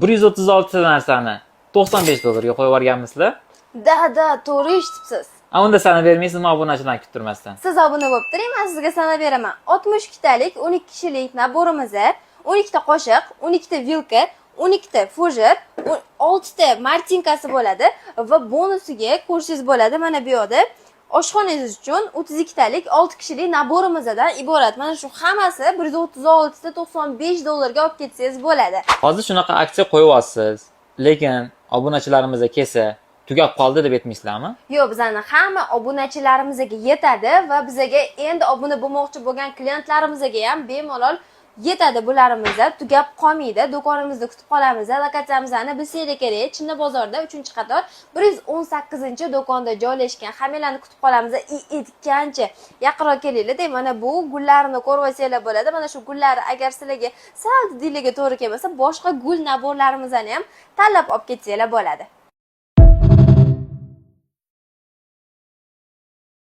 136 narsani 95 dollarga qo'yib yuborganmisizlar? Da, to'g'ri eshitibsiz. Unda sana bermaysizmi obunachilarni kutib turmasdan? Siz obuna bo'lib turing, men sizga sanab beraman. 62 talik 12 kishilik naborimiz, 12 ta qoshiq, 12 ta vilka, 12 ta fujer, 6 ta martinkasi bo'ladi va bonusiga ko'rishingiz bo'ladi. Mana bu yerda oshxonangiz uchun 32 talik 6 kishilik naborimizdan iborat. Mana shu hammasi 136 ta 95 dollarga olib ketsangiz bo'ladi. Hozir shunaqa aksiya qo'yyapsiz, lekin obunachilarimizga kelsa tugab qoldi deb aytmaysizlarmi? Yo'q, bizning hamma obunachilarimizga yetadi va bizga endi obuna bo'lmoqchi bo'lgan klientlarimizga ham bemalol yetadi. Bularimiz tugab qolmaydi. Do'konimizda kutib qolamiz. Lokatsiyamizni bilsangiz kerak, Chinna bozorda 3-qator 118-do'konda joylashgan. Hammalarni kutib qolamiz. Aytgancha yaqinroq kelinglar deb, mana bu gullarni ko'rib olsanglar bo'ladi. Mana shu gullarni agar sizlarga sal dillarga to'g'ri kelmasa, boshqa gul naborlarimizni ham tanlab olib ketsanglar bo'ladi.